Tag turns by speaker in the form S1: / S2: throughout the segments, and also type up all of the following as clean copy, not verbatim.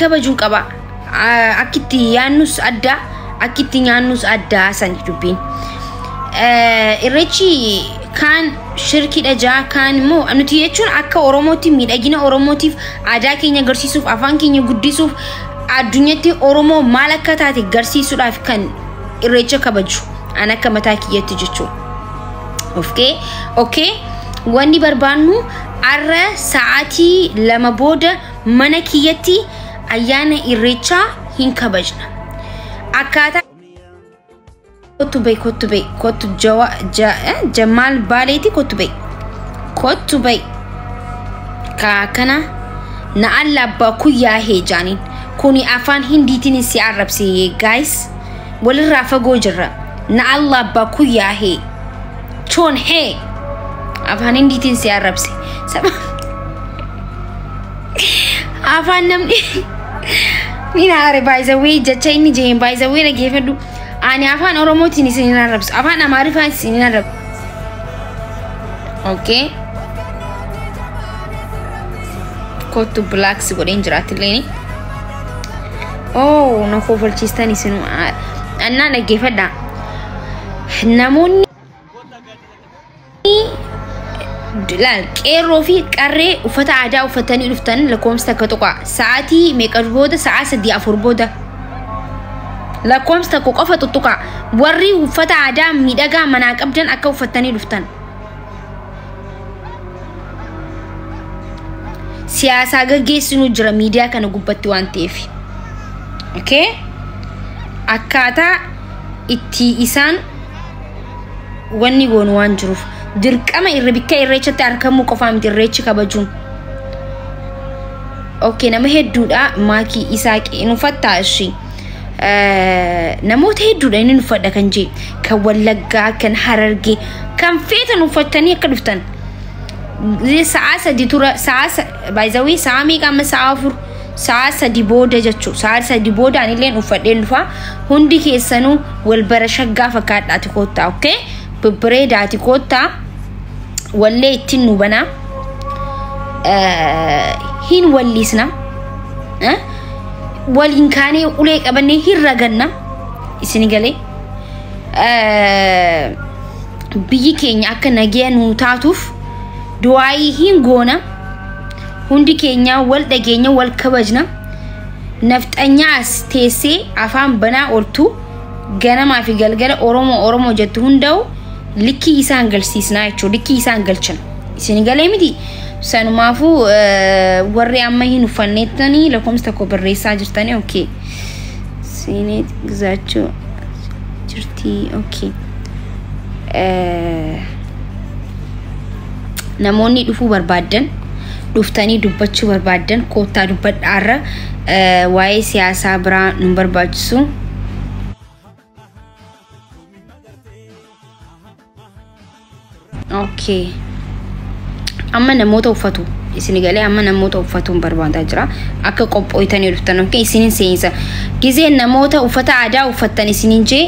S1: kabajuu qaba akkitti yaannus adda akkitti nyaannus adda san dubbiin irreechi kan shirkii dhajaa kan immoo nuti jechuun akka Oromootti miidhagina Oromootiif aadaa keenya agarsiisuuf afaan keenya guddisuuf addunyatti Oromoo maal akka taate agarsiisuudhaaf kan irreecha kabaju an akka mataa kiyyetti jechuudha. Okay wanni barbaannu arra sa'aatii 2 booda mana kiyyetti ayyaana irreecha hin kabajna. Akkaataa kotu Jamal Baleti kotu bay kana na alla bakuya hejanin kuni afan hinditin si arabsi guys wal rafa gojra na alla bakuya he chon he afan hinditin si arabsi afan namni mina are by the way jachaini je by the way gefedu ani afan Oromoti ni sin arabs afan amarifa sin arab okay kotu blacks godin jiratileni oh no ko falchistani sinu anna na gefeda namuni dilal qero fi qarre ufata aada ufatani duftan lakomsta katoqa saati meqarboda saa 3 boda lakomsta ko qofa tutuqa warri ufata aada midaga manaqabdan akka ufatani duftan siyasa gaggeessinu jira media kana gubbatti waan ta'eef okay akkata itti isaan wanni goon waan jiruuf dirqama irrabika irreechatti arkamu qofa miti irreechi kabajuun okay nama hedduudha maaki isaaqi inu fattaashi namoota hedduudha inni nufadha kan jee kan Wallaggaa kan Hararge kan feetan ufatanii akka dhuftan sa'a 3 tura sa'a by the way sa'a meeqa amma sa'a 4 sa'a 3 booda jechu sa'a 3 booda anilleen ufadheen dhufa hundi keessanuu wal bara shaggaa fakkaadhaati koottaa okay bibreedaati koottaa wallee ittiin nu bana hin wallisna waliin kaanee ulee qabannee hin raganna isin galee biyyi keenya akka nagaya nu taatuuf du'aayi hin goona hundi keenya wal dhageenya wal kabajna nafxanyaas teessee afaan banaa oltu ganamaa fi galgala Oromoo jettu hunda'u likki isaan galsiisna jechuudha likki isaan galchan isin galee miti sanumaafu warri amma hin ufannettanii lakomsta ko barreessaa jirtanii okay sinet gizaachu jirti okay namoonni dhufuu barbaadan dhuftanii dubbachuu barbaadan koottaa dubbadhaarra waa'ee siyaasaa biraa nu barbaachisu okay amma namoota uffatu isin galee amma namoota uffatuun barbaadaa jira akka qophooytanii dhuftan okay isinin seensa gizee namoota uffata aadaa uffattan isinin jee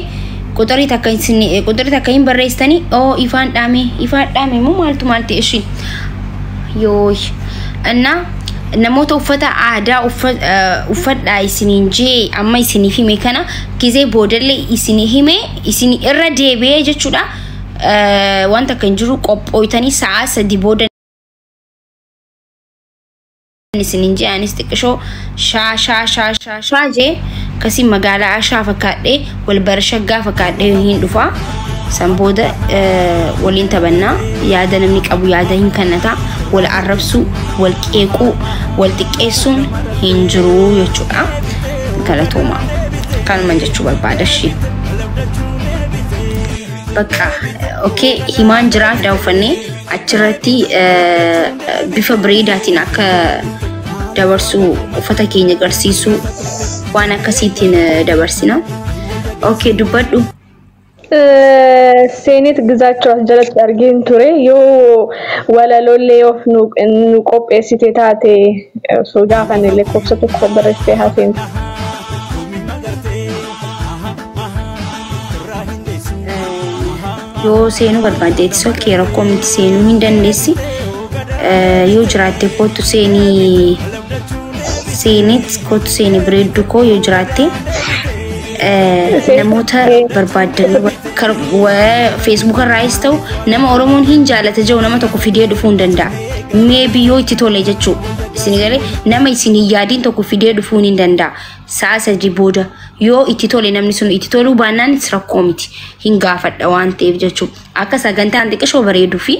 S1: quxurii takka hin barreessitanii oo ifaan dhaame moo maaltu ishi yoo anna namoota uffata aadaa uffadhaa isinin jee amma isinii hime kana gizee boodallee isinii hime isinii irra deebi'ee jechuudha wanta kan jiru qophooytanii sa'a 3 booda isinin jee anis xiqqishoo shaa jee kasi magaalaa ashaa fakkaadhee wal bara shaggaa fakkaadhee hin dhufa san booda waliin taphannaa yaada namni qabu yaada hin kannata wal arrabsu wal qeequu wal xiqqeessuun hin jiru jechuudha galatooma kanuma jechuu barbaadashi bakka okay himaan jira daawfannee achirratti bifa bareedaatiin akka dabarsu uffata keenya agarsiisu waan akkasiitiin dabarsina okay dubbadhu
S2: seenet gizaachoo jalatti argin ture yoo walalollee of nu qopheessite taate soo gaafanillee kopsa tokko barreessee hafeen
S1: yoo seenuu barbaaddeetti sokkee rakkoo miti seenuu hin dandeessi yoo jiraatte kootu سينيت كوت سيني بريدو كو يجراتي نموتا بربادن وفيسبوك الرئيستو نما أورمون هنجالة تجو نما تكو فيديو دفون دندا maybe يو تتولي جاتشو سنغالي نما يسيني يادين تكو فيديو دفون دندا ساسا جيبودا يو اتتولي نمني سنو اتتولو بانان سرا كوميتي هنغافت اوان تيف جاتشو أكا ساقانتا عندك شو بريدو في